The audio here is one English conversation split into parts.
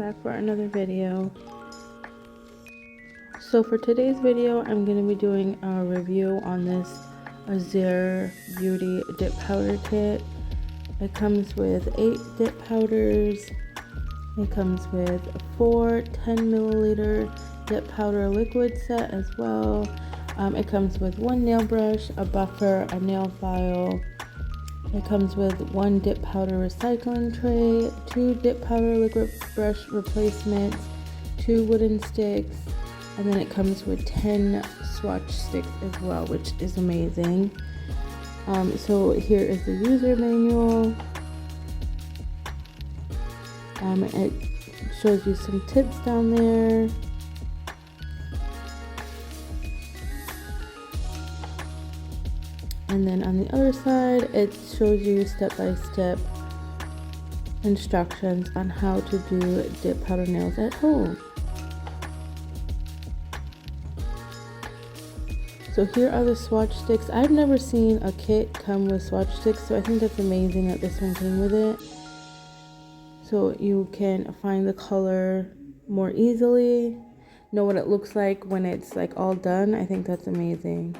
back for another video. So for today's video, I'm going to be doing a review on this AZUREBEAUTY dip powder kit. It comes with 8 dip powders. It comes with 4 10 milliliter dip powder liquid set as well. It comes with 1 nail brush, a buffer, a nail file. It comes with 1 dip powder recycling tray, 2 dip powder liquid brush replacements, 2 wooden sticks, and then it comes with 10 swatch sticks as well, which is amazing. So here is the user manual. It shows you some tips down there. And then on the other side, it shows you step-by-step instructions on how to do dip powder nails at home. So here are the swatch sticks. I've never seen a kit come with swatch sticks, so I think that's amazing that this one came with it. So you can find the color more easily, know what it looks like when it's like all done. I think that's amazing.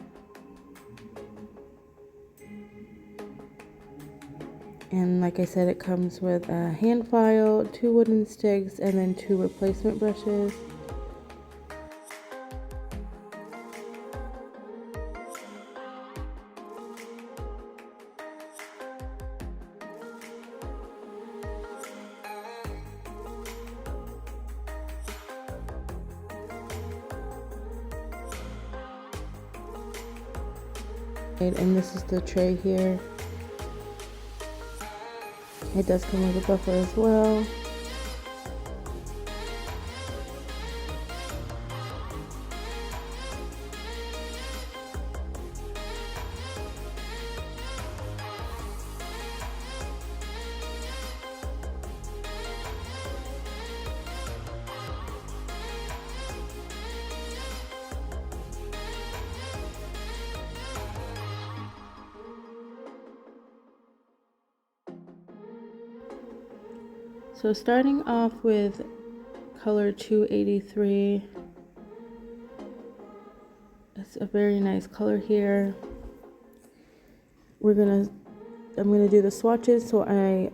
And like I said, it comes with a hand file, 2 wooden sticks, and then 2 replacement brushes. And this is the tray here. It does come with a buffer as well. So starting off with color 283, it's a very nice color here. I'm gonna do the swatches. So I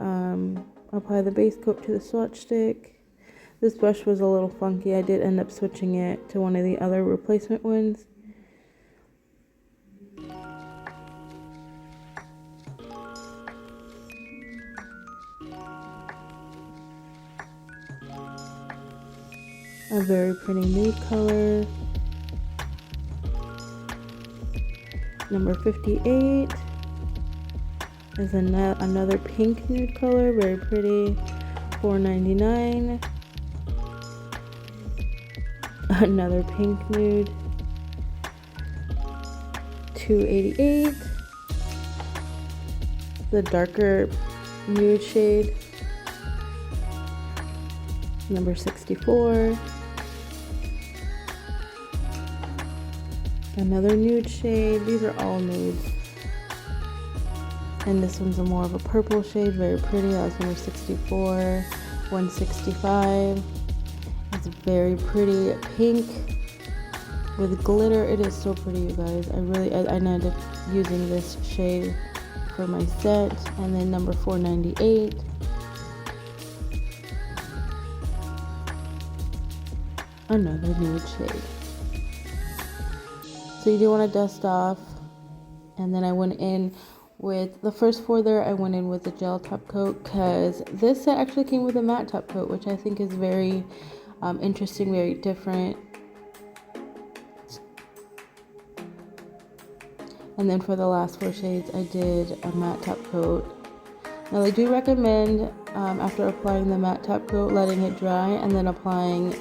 apply the base coat to the swatch stick. This brush was a little funky. I did end up switching it to one of the other replacement ones. A very pretty nude color. Number 58 is another pink nude color, very pretty, $4.99. Another pink nude, $2.88. The darker nude shade, number 64. Another nude shade. These are all nudes. And this one's more of a purple shade, very pretty. That was number 64. 165. It's very pretty pink with glitter. It is so pretty, you guys. I ended up using this shade for my set. And then number 498. Another nude shade. So you do want to dust off. And then I went in with the first 4 there. I went in with the gel top coat because this set actually came with a matte top coat, which I think is very interesting, very different. And then for the last 4 shades, I did a matte top coat. Now I do recommend after applying the matte top coat, letting it dry and then applying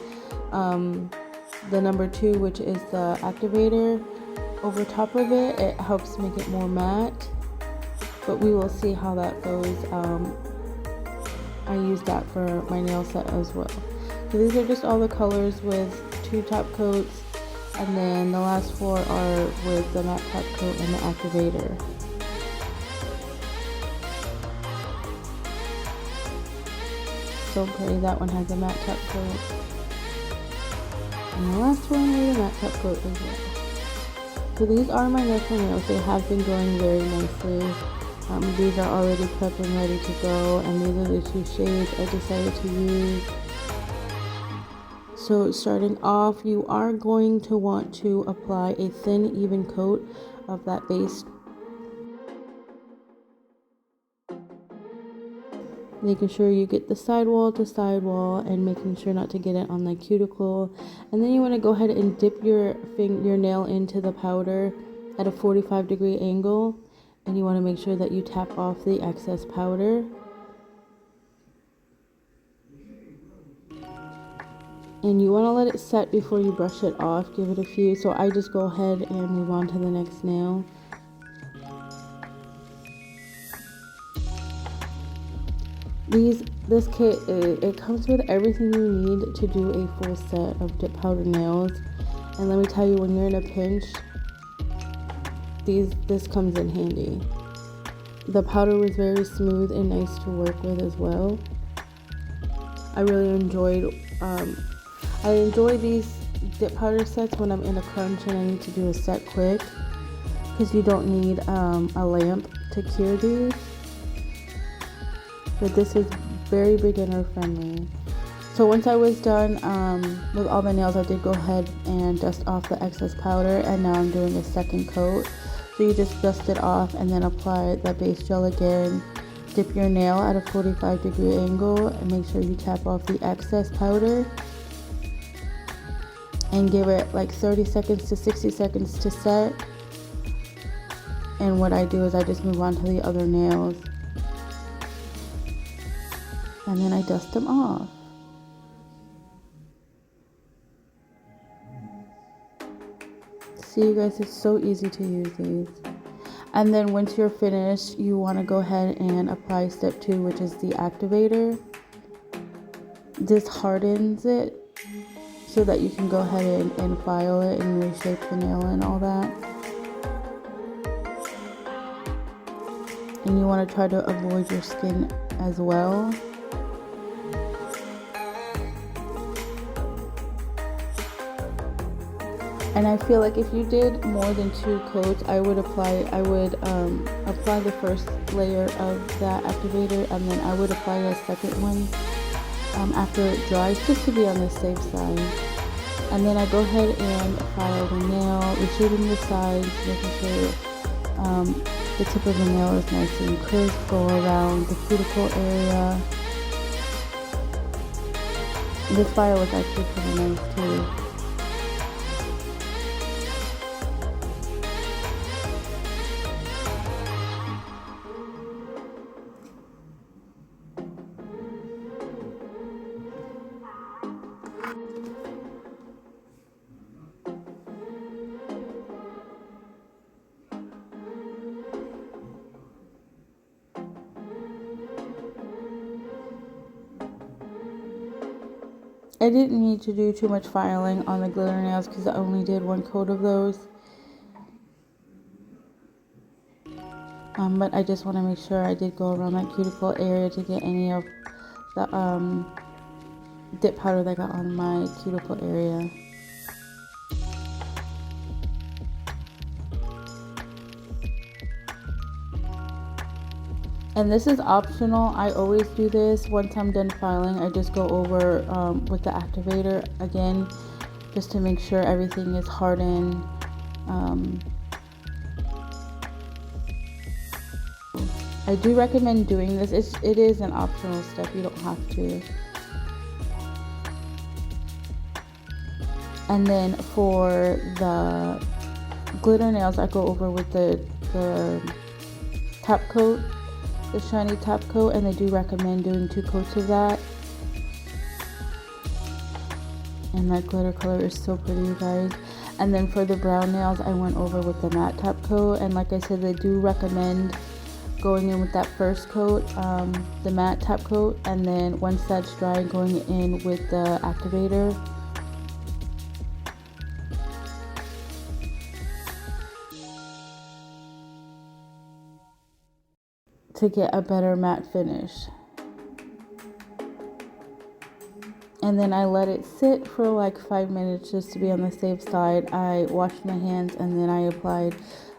the number 2, which is the activator, over top of it. It helps make it more matte, but we will see how that goes. I use that for my nail set as well. So these are just all the colors with 2 top coats, and then the last 4 are with the matte top coat and the activator. so pretty. That one has a matte top coat. And the last one is a matte top coat as well. So these are my natural nails. They have been going very nicely. These are already prepped and ready to go, and these are the two shades I decided to use. So starting off, you are going to want to apply a thin, even coat of that base, making sure you get the sidewall to sidewall and making sure not to get it on the cuticle. And then you want to go ahead and dip your nail into the powder at a 45-degree angle, and you want to make sure that you tap off the excess powder. And you want to let it set before you brush it off. Give it a few. So I just go ahead and move on to the next nail. This kit, it comes with everything you need to do a full set of dip powder nails. And let me tell you, when you're in a pinch, this comes in handy. The powder was very smooth and nice to work with as well. I really enjoyed I enjoy these dip powder sets when I'm in a crunch and I need to do a set quick, because you don't need a lamp to cure these. But this is very beginner friendly. So once I was done with all the nails, I did go ahead and dust off the excess powder, and now I'm doing a second coat. So you just dust it off and then apply that base gel again. Dip your nail at a 45-degree angle and make sure you tap off the excess powder. And give it like 30 seconds to 60 seconds to set. And what I do is I just move on to the other nails. And then I dust them off. See, you guys, it's so easy to use these. And then once you're finished, you want to go ahead and apply step 2, which is the activator. This hardens it so that you can go ahead and file it and reshape the nail and all that. And you want to try to avoid your skin as well. And I feel like if you did more than 2 coats, I would apply the first layer of that activator, and then I would apply a second one after it dries, just to be on the safe side. And then I go ahead and file the nail, reshaping the sides, making sure the tip of the nail is nice and crisp. Go around the cuticle area. This file was actually pretty nice too. I didn't need to do too much filing on the glitter nails because I only did 1 coat of those. But I just want to make sure I did go around that cuticle area to get any of the dip powder that got on my cuticle area. And this is optional. I always do this. Once I'm done filing, I just go over with the activator again, just to make sure everything is hardened. I do recommend doing this. It is an optional step. You don't have to. And then for the glitter nails, I go over with the top coat, the shiny top coat, and I do recommend doing 2 coats of that. And that glitter color is so pretty, you guys. And then for the brown nails, I went over with the matte top coat, and like I said, they do recommend going in with that first coat, the matte top coat, and then once that's dry, going in with the activator. To get a better matte finish. and then I let it sit for like 5 minutes just to be on the safe side. I washed my hands and then I applied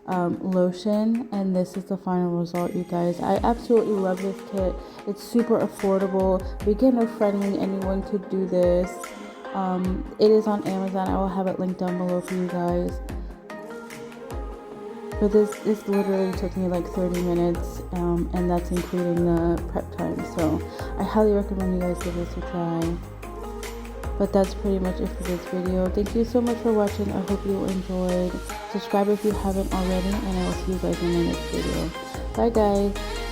lotion, and this is the final result, you guys. I absolutely love this kit. It's super affordable, beginner friendly. Anyone could do this. It is on Amazon. I will have it linked down below for you guys. But this literally took me like 30 minutes, and that's including the prep time. So I highly recommend you guys give this a try. But that's pretty much it for this video. Thank you so much for watching. I hope you enjoyed. Subscribe if you haven't already, and I will see you guys in the next video. Bye guys.